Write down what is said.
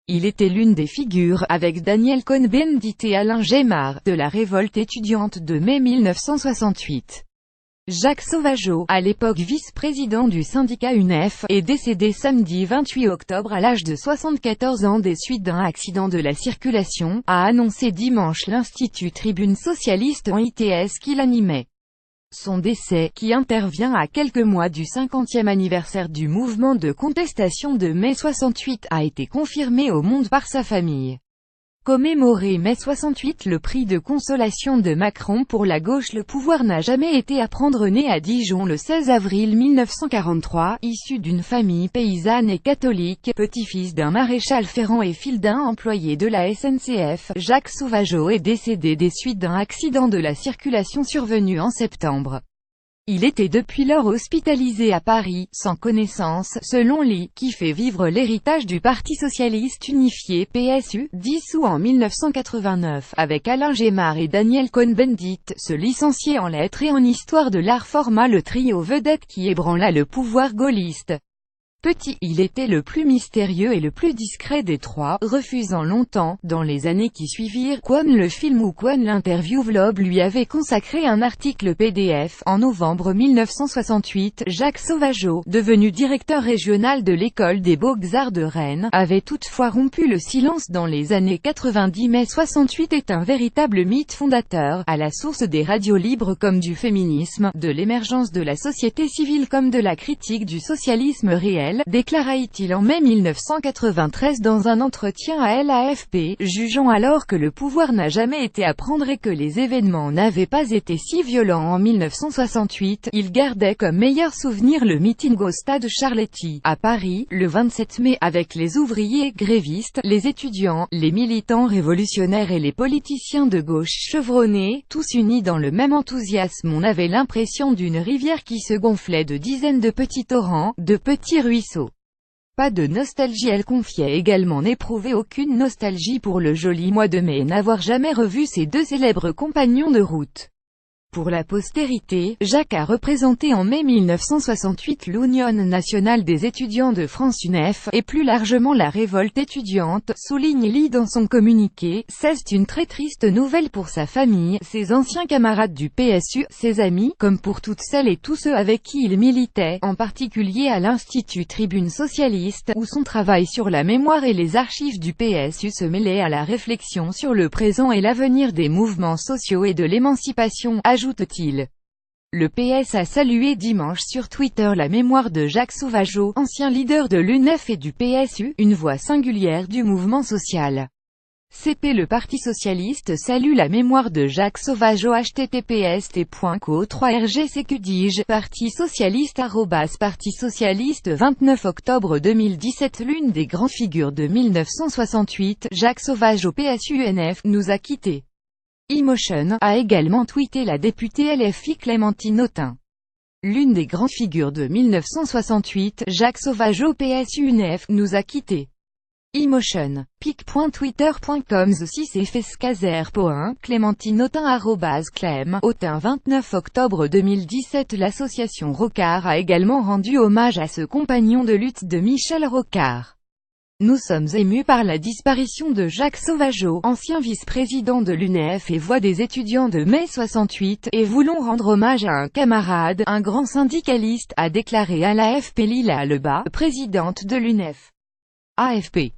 Il était l'une des figures, avec Daniel Cohn-Bendit et Alain Gesmard, de la révolte étudiante de mai 1968. Jacques Sauvageau, à l'époque vice-président du syndicat UNEF, est décédé samedi 28 octobre à l'âge de 74 ans des suites d'un accident de la circulation, a annoncé dimanche l'Institut Tribune Socialiste en ITS qu'il animait. Son décès, qui intervient à quelques mois du 50e anniversaire du mouvement de contestation de mai 68, a été confirmé au Monde par sa famille. Commémorer mai 68, le prix de consolation de Macron pour la gauche. Le pouvoir n'a jamais été à prendre. Né à Dijon le 16 avril 1943, issu d'une famille paysanne et catholique, petit-fils d'un maréchal ferrant et fils d'un employé de la SNCF, Jacques Sauvageau est décédé des suites d'un accident de la circulation survenu en septembre. Il était depuis lors hospitalisé à Paris, sans connaissance, selon l'I, qui fait vivre l'héritage du Parti Socialiste Unifié (PSU), dissous en 1989, avec Alain Gesmard et Daniel Cohn-Bendit, ce licencié en lettres et en histoire de l'art forma le trio vedette qui ébranla le pouvoir gaulliste. Petit, il était le plus mystérieux et le plus discret des trois, refusant longtemps, dans les années qui suivirent, Quan le film ou Quan l'interview. Vlob lui avait consacré un article PDF. En novembre 1968, Jacques Sauvageau, devenu directeur régional de l'école des Beaux-Arts de Rennes, avait toutefois rompu le silence dans les années 90. Mai 68 est un véritable mythe fondateur, à la source des radios libres comme du féminisme, de l'émergence de la société civile comme de la critique du socialisme réel, déclara-t-il en mai 1993 dans un entretien à l'AFP, jugeant alors que le pouvoir n'a jamais été à prendre et que les événements n'avaient pas été si violents en 1968. Il gardait comme meilleur souvenir le meeting au stade Charletti, à Paris, le 27 mai, avec les ouvriers, grévistes, les étudiants, les militants révolutionnaires et les politiciens de gauche chevronnés, tous unis dans le même enthousiasme. On avait l'impression d'une rivière qui se gonflait de dizaines de petits torrents, de petits ruisseaux. Pas de nostalgie. Elle confiait également n'éprouver aucune nostalgie pour le joli mois de mai et n'avoir jamais revu ses deux célèbres compagnons de route. Pour la postérité, Jacques a représenté en mai 1968 l'Union nationale des étudiants de France UNEF, et plus largement la révolte étudiante, souligne-t-il dans son communiqué. C'est une très triste nouvelle pour sa famille, ses anciens camarades du PSU, ses amis, comme pour toutes celles et tous ceux avec qui il militait, en particulier à l'Institut Tribune Socialiste, où son travail sur la mémoire et les archives du PSU se mêlait à la réflexion sur le présent et l'avenir des mouvements sociaux et de l'émancipation, ajoute-t-il. Le PS a salué dimanche sur Twitter la mémoire de Jacques Sauvageau, ancien leader de l'UNEF et du PSU, une voix singulière du mouvement social. CP. Le Parti Socialiste salue la mémoire de Jacques Sauvageau. https://co3rgcqdige, Parti Socialiste @Parti Socialiste 29 octobre 2017. L'une des grandes figures de 1968, Jacques Sauvageau PSU-UNF, nous a quittés. Emotion, a également tweeté la députée LFI Clémentine Autain. L'une des grandes figures de 1968, Jacques Sauvageau PSU-UNEF, nous a quittés. Emotion. pic.twitter.com. The 6 Fescazer.1, Clémentine Autain @Clem Autain 29 octobre 2017. L'association Rocard a également rendu hommage à ce compagnon de lutte de Michel Rocard. Nous sommes émus par la disparition de Jacques Sauvageau, ancien vice-président de l'UNEF et voix des étudiants de mai 68, et voulons rendre hommage à un camarade, un grand syndicaliste, a déclaré à l'AFP Lila Lebas, présidente de l'UNEF. AFP.